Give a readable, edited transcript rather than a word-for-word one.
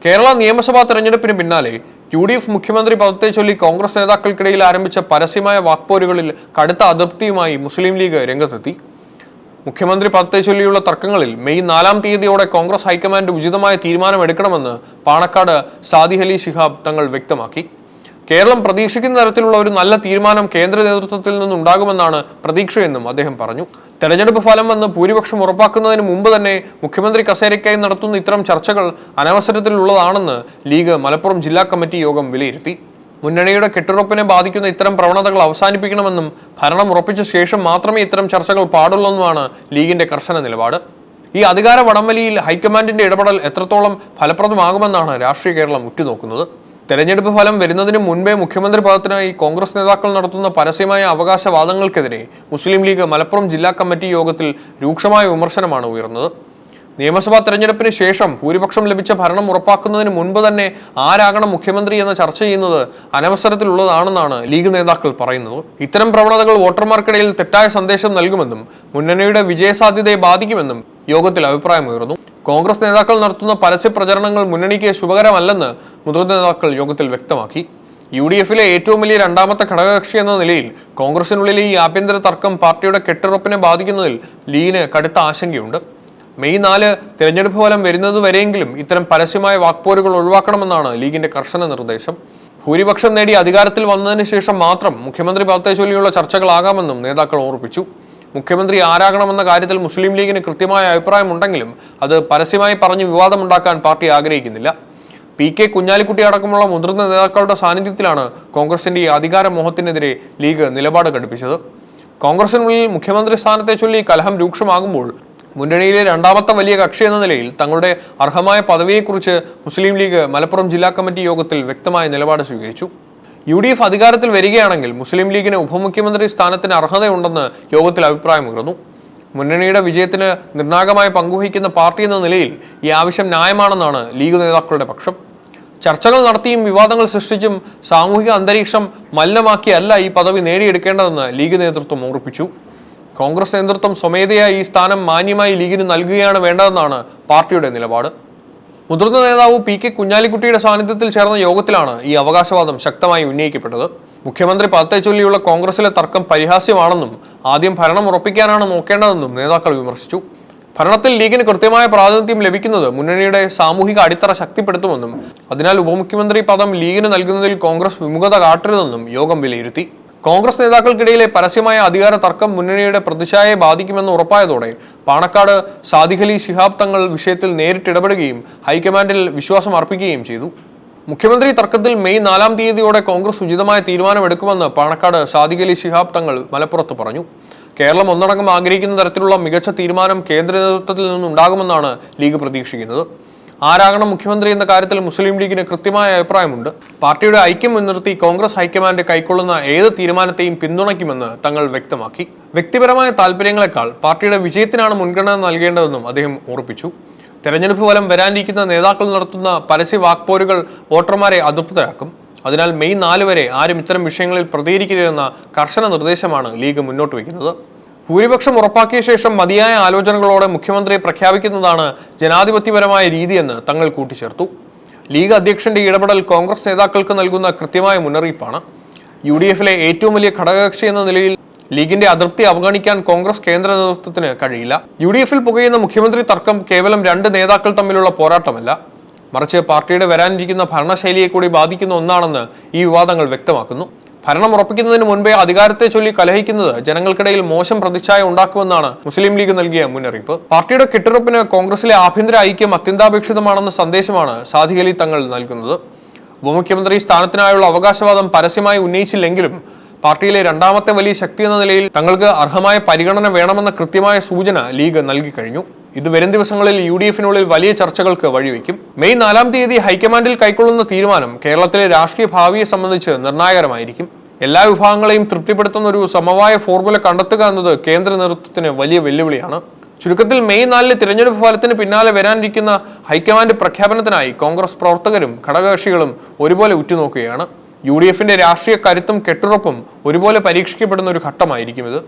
കേരള നിയമസഭാ തെരഞ്ഞെടുപ്പിന് പിന്നാലെ UDF മുഖ്യമന്ത്രി പദത്തെ ചൊല്ലി കോൺഗ്രസ് നേതാക്കൾക്കിടയിൽ ആരംഭിച്ച പരസ്യമായ വാക്പോരുകളിൽ കടുത്ത അതൃപ്തിയുമായി മുസ്ലിം ലീഗ് രംഗത്തെത്തി. മുഖ്യമന്ത്രി പദത്തെ ചൊല്ലിയുള്ള തർക്കങ്ങളിൽ മെയ് 4-ാം തീയതിയോടെ കോൺഗ്രസ് ഹൈക്കമാൻഡ് ഉചിതമായ തീരുമാനമെടുക്കണമെന്ന് പാണക്കാട് സാദിഖ് അലി ശിഹാബ് തങ്ങൾ വ്യക്തമാക്കി. കേരളം പ്രതീക്ഷിക്കുന്ന തരത്തിലുള്ള ഒരു നല്ല തീരുമാനം കേന്ദ്ര നേതൃത്വത്തിൽ നിന്നുണ്ടാകുമെന്നാണ് പ്രതീക്ഷയെന്നും അദ്ദേഹം പറഞ്ഞു. തെരഞ്ഞെടുപ്പ് ഫലം വന്ന് ഭൂരിപക്ഷം ഉറപ്പാക്കുന്നതിന് മുമ്പ് തന്നെ മുഖ്യമന്ത്രി കസേരയ്ക്കായി നടത്തുന്ന ഇത്തരം ചർച്ചകൾ അനവസരത്തിലുള്ളതാണെന്ന് ലീഗ് മലപ്പുറം ജില്ലാ കമ്മിറ്റി യോഗം വിലയിരുത്തി. മുന്നണിയുടെ കെട്ടുറപ്പിനെ ബാധിക്കുന്ന ഇത്തരം പ്രവണതകൾ അവസാനിപ്പിക്കണമെന്നും ഭരണം ഉറപ്പിച്ച ശേഷം മാത്രമേ ഇത്തരം ചർച്ചകൾ പാടുള്ളൂവെന്നുമാണ് ലീഗിന്റെ കർശന നിലപാട്. ഈ അധികാര വടംവലിയിൽ ഹൈക്കമാൻഡിന്റെ ഇടപെടൽ എത്രത്തോളം ഫലപ്രദമാകുമെന്നാണ് രാഷ്ട്രീയ കേരളം ഉറ്റുനോക്കുന്നത്. തെരഞ്ഞെടുപ്പ് ഫലം വരുന്നതിന് മുൻപേ മുഖ്യമന്ത്രി പദത്തിനായി കോൺഗ്രസ് നേതാക്കൾ നടത്തുന്ന പരസ്യമായ അവകാശവാദങ്ങൾക്കെതിരെ മുസ്ലിം ലീഗ് മലപ്പുറം ജില്ലാ കമ്മിറ്റി യോഗത്തിൽ രൂക്ഷമായ വിമർശനമാണ് ഉയർന്നത്. നിയമസഭാ തെരഞ്ഞെടുപ്പിന് ശേഷം ഭൂരിപക്ഷം ലഭിച്ച ഭരണം ഉറപ്പാക്കുന്നതിന് മുൻപ് തന്നെ ആരാകണം മുഖ്യമന്ത്രി എന്ന ചർച്ച ചെയ്യുന്നത് അനവസരത്തിലുള്ളതാണെന്നാണ് ലീഗ് നേതാക്കൾ പറയുന്നത്. ഇത്തരം പ്രവണതകൾ വോട്ടർമാർക്കിടയിൽ തെറ്റായ സന്ദേശം നൽകുമെന്നും മുന്നണിയുടെ വിജയസാധ്യതയെ ബാധിക്കുമെന്നും യോഗത്തിൽ അഭിപ്രായമുയർന്നു. കോൺഗ്രസ് നേതാക്കൾ നടത്തുന്ന പരസ്യ പ്രചരണങ്ങൾ മുന്നണിക്ക് ശുഭകരമല്ലെന്ന് മുതിർന്ന നേതാക്കൾ യോഗത്തിൽ വ്യക്തമാക്കി. UDFിലെ ഏറ്റവും വലിയ രണ്ടാമത്തെ ഘടകകക്ഷി എന്ന നിലയിൽ കോൺഗ്രസിനുള്ളിലെ ഈ ആഭ്യന്തര തർക്കം പാർട്ടിയുടെ കെട്ടുറപ്പിനെ ബാധിക്കുന്നതിൽ ലീഗിന് കടുത്ത ആശങ്കയുണ്ട്. മെയ് 4 തെരഞ്ഞെടുപ്പ് ഫലം വരുന്നതുവരെയെങ്കിലും ഇത്തരം പരസ്യമായ വാക്പോരുകൾ ഒഴിവാക്കണമെന്നാണ് ലീഗിന്റെ കർശന നിർദ്ദേശം. ഭൂരിപക്ഷം നേടി അധികാരത്തിൽ വന്നതിന് ശേഷം മാത്രം മുഖ്യമന്ത്രി പദത്തെ ചൊല്ലിയുള്ള ചർച്ചകളാകാമെന്നും നേതാക്കൾ ഓർപ്പിച്ചു. മുഖ്യമന്ത്രി ആരാകണമെന്ന കാര്യത്തിൽ മുസ്ലിം ലീഗിന് കൃത്യമായ അഭിപ്രായമുണ്ടെങ്കിലും അത് പരസ്യമായി പറഞ്ഞ് വിവാദമുണ്ടാക്കാൻ പാർട്ടി ആഗ്രഹിക്കുന്നില്ല. PK കുഞ്ഞാലിക്കുട്ടി അടക്കമുള്ള മുതിർന്ന നേതാക്കളുടെ സാന്നിധ്യത്തിലാണ് കോൺഗ്രസിന്റെ ഈ അധികാര മോഹത്തിനെതിരെ ലീഗ് നിലപാട് ഘടിപ്പിച്ചത്. കോൺഗ്രസിനുള്ളിൽ മുഖ്യമന്ത്രി സ്ഥാനത്തെ ചൊല്ലി കലഹം രൂക്ഷമാകുമ്പോൾ മുന്നണിയിലെ രണ്ടാമത്തെ വലിയ കക്ഷി എന്ന നിലയിൽ തങ്ങളുടെ അർഹമായ പദവിയെക്കുറിച്ച് മുസ്ലിം ലീഗ് മലപ്പുറം ജില്ലാ കമ്മിറ്റി യോഗത്തിൽ വ്യക്തമായ നിലപാട് സ്വീകരിച്ചു. UDF അധികാരത്തിൽ വരികയാണെങ്കിൽ മുസ്ലിം ലീഗിന് ഉപമുഖ്യമന്ത്രി സ്ഥാനത്തിന് അർഹതയുണ്ടെന്ന് യോഗത്തിൽ അഭിപ്രായമുയർന്നു. മുന്നണിയുടെ വിജയത്തിന് നിർണായകമായ പങ്കുവഹിക്കുന്ന പാർട്ടി എന്ന നിലയിൽ ഈ ആവശ്യം ന്യായമാണെന്നാണ് ലീഗ് നേതാക്കളുടെ പക്ഷം. ചർച്ചകൾ നടത്തിയും വിവാദങ്ങൾ സൃഷ്ടിച്ചും സാമൂഹിക അന്തരീക്ഷം മലിനമാക്കിയല്ല ഈ പദവി നേടിയെടുക്കേണ്ടതെന്ന് ലീഗ് നേതൃത്വം ഓർപ്പിച്ചു. കോൺഗ്രസ് നേതൃത്വം സ്വമേധയായി ഈ സ്ഥാനം മാന്യമായി ലീഗിന് നൽകുകയാണ് വേണ്ടതെന്നാണ് പാർട്ടിയുടെ നിലപാട്. മുതിർന്ന നേതാവ് PK കുഞ്ഞാലിക്കുട്ടിയുടെ സാന്നിധ്യത്തിൽ ചേർന്ന യോഗത്തിലാണ് ഈ അവകാശവാദം ശക്തമായി ഉന്നയിക്കപ്പെട്ടത്. മുഖ്യമന്ത്രി പദത്തെ ചൊല്ലിയുള്ള കോൺഗ്രസിലെ തർക്കം പരിഹാസ്യമാണെന്നും ആദ്യം ഭരണം ഉറപ്പിക്കാനാണ് നോക്കേണ്ടതെന്നും നേതാക്കൾ വിമർശിച്ചു. ഭരണത്തിൽ ലീഗിന് കൃത്യമായ പ്രാതിനിധ്യം ലഭിക്കുന്നത് മുന്നണിയുടെ സാമൂഹിക അടിത്തറ ശക്തിപ്പെടുത്തുമെന്നും അതിനാൽ ഉപമുഖ്യമന്ത്രി പദം ലീഗിന് നൽകുന്നതിൽ കോൺഗ്രസ് വിമുഖത കാട്ടരുതെന്നും യോഗം വിലയിരുത്തി. കോൺഗ്രസ് നേതാക്കൾക്കിടയിലെ പരസ്യമായ അധികാര തർക്കം മുന്നണിയുടെ പ്രതിച്ഛായയെ ബാധിക്കുമെന്ന് ഉറപ്പായതോടെ പാണക്കാട് സാദിഖ് അലി ശിഹാബ് തങ്ങൾ വിഷയത്തിൽ നേരിട്ടിടപെടുകയും ഹൈക്കമാൻഡിൽ വിശ്വാസം അർപ്പിക്കുകയും ചെയ്തു. മുഖ്യമന്ത്രി തർക്കത്തിൽ മെയ് 4-ാം തീയതിയോടെ കോൺഗ്രസ് ഉചിതമായ തീരുമാനമെടുക്കുമെന്ന് പാണക്കാട് സാദിഖ് അലി ശിഹാബ് തങ്ങൾ മലപ്പുറത്ത് പറഞ്ഞു. കേരളം ഒന്നടങ്കം ആഗ്രഹിക്കുന്ന തരത്തിലുള്ള മികച്ച തീരുമാനം കേന്ദ്ര നേതൃത്വത്തിൽ നിന്നുണ്ടാകുമെന്നാണ് ലീഗ് പ്രതീക്ഷിക്കുന്നത്. ആരാകണം മുഖ്യമന്ത്രി എന്ന കാര്യത്തിൽ മുസ്ലിം ലീഗിന് കൃത്യമായ അഭിപ്രായമുണ്ട്. പാർട്ടിയുടെ ഐക്യം മുൻനിർത്തി കോൺഗ്രസ് ഹൈക്കമാൻഡ് കൈക്കൊള്ളുന്ന ഏത് തീരുമാനത്തെയും പിന്തുണയ്ക്കുമെന്ന് തങ്ങൾ വ്യക്തമാക്കി. വ്യക്തിപരമായ താല്പര്യങ്ങളെക്കാൾ പാർട്ടിയുടെ വിജയത്തിനാണ് മുൻഗണന നൽകേണ്ടതെന്നും അദ്ദേഹം ഓർപ്പിച്ചു. തെരഞ്ഞെടുപ്പ് ഫലം വരാനിരിക്കുന്ന നേതാക്കൾ നടത്തുന്ന പരസ്യ വാക്പോരുകൾ വോട്ടർമാരെ അതൃപ്തരാക്കും. അതിനാൽ മെയ് 4 വരെ ആരും ഇത്തരം വിഷയങ്ങളിൽ പ്രതികരിക്കരുതെന്ന കർശന നിർദ്ദേശമാണ് ലീഗ് മുന്നോട്ട് വയ്ക്കുന്നത്. ഭൂരിപക്ഷം ഉറപ്പാക്കിയ ശേഷം മതിയായ ആലോചനകളോടെ മുഖ്യമന്ത്രിയെ പ്രഖ്യാപിക്കുന്നതാണ് ജനാധിപത്യപരമായ രീതിയെന്ന് തങ്ങൾ കൂട്ടിച്ചേർത്തു. ലീഗ് അധ്യക്ഷന്റെ ഇടപെടൽ കോൺഗ്രസ് നേതാക്കൾക്ക് നൽകുന്ന കൃത്യമായ മുന്നറിയിപ്പാണ്. UDFിലെ ഏറ്റവും വലിയ ഘടകകക്ഷി എന്ന നിലയിൽ ലീഗിന്റെ അതൃപ്തി അവഗണിക്കാൻ കോൺഗ്രസ് കേന്ദ്ര നേതൃത്വത്തിന് കഴിയില്ല. UDFിൽ പുകയുന്ന മുഖ്യമന്ത്രി തർക്കം കേവലം 2 നേതാക്കൾ തമ്മിലുള്ള പോരാട്ടമല്ല, മറിച്ച് പാർട്ടിയുടെ വരാനിരിക്കുന്ന ഭരണശൈലിയെ കൂടി ബാധിക്കുന്ന ഒന്നാണെന്ന് ഈ വിവാദങ്ങൾ വ്യക്തമാക്കുന്നു. ഭരണം ഉറപ്പിക്കുന്നതിന് മുൻപേ അധികാരത്തെ ചൊല്ലി കലഹിക്കുന്നത് ജനങ്ങൾക്കിടയിൽ മോശം പ്രതിച്ഛായ ഉണ്ടാക്കുമെന്നാണ് മുസ്ലിം ലീഗ് നൽകിയ മുന്നറിയിപ്പ്. പാർട്ടിയുടെ കെട്ടുറപ്പിന് കോൺഗ്രസിലെ ആഭ്യന്തര ഐക്യം അത്യന്താപേക്ഷിതമാണെന്ന സന്ദേശമാണ് സാദിഖ് അലി തങ്ങൾ നൽകുന്നത്. ഉപമുഖ്യമന്ത്രി സ്ഥാനത്തിനായുള്ള അവകാശവാദം പരസ്യമായി ഉന്നയിച്ചില്ലെങ്കിലും പാർട്ടിയിലെ രണ്ടാമത്തെ വലിയ ശക്തി എന്ന നിലയിൽ തങ്ങൾക്ക് അർഹമായ പരിഗണന വേണമെന്ന കൃത്യമായ സൂചന ലീഗ് നൽകി കഴിഞ്ഞു. ഇത് വരും ദിവസങ്ങളിൽ UDFിനുള്ളിൽ വലിയ ചർച്ചകൾക്ക് വഴിവെക്കും. മെയ് 4-ാം തീയതി ഹൈക്കമാൻഡിൽ കൈക്കൊള്ളുന്ന തീരുമാനം കേരളത്തിലെ രാഷ്ട്രീയ ഭാവിയെ സംബന്ധിച്ച് നിർണായകരമായിരിക്കും. എല്ലാ വിഭാഗങ്ങളെയും തൃപ്തിപ്പെടുത്തുന്ന ഒരു സമവായ ഫോർമുല കണ്ടെത്തുക എന്നത് കേന്ദ്ര നേതൃത്വത്തിന് വലിയ വെല്ലുവിളിയാണ്. ചുരുക്കത്തിൽ മെയ് 4 തിരഞ്ഞെടുപ്പ് ഫലത്തിന് പിന്നാലെ വരാനിരിക്കുന്ന ഹൈക്കമാൻഡ് പ്രഖ്യാപനത്തിനായി കോൺഗ്രസ് പ്രവർത്തകരും ഘടകകക്ഷികളും ഒരുപോലെ ഉറ്റുനോക്കുകയാണ്. UDFിന്റെ രാഷ്ട്രീയ കരുത്തും കെട്ടുറപ്പും ഒരുപോലെ പരീക്ഷിക്കപ്പെടുന്ന ഒരു ഘട്ടമായിരിക്കും ഇത്.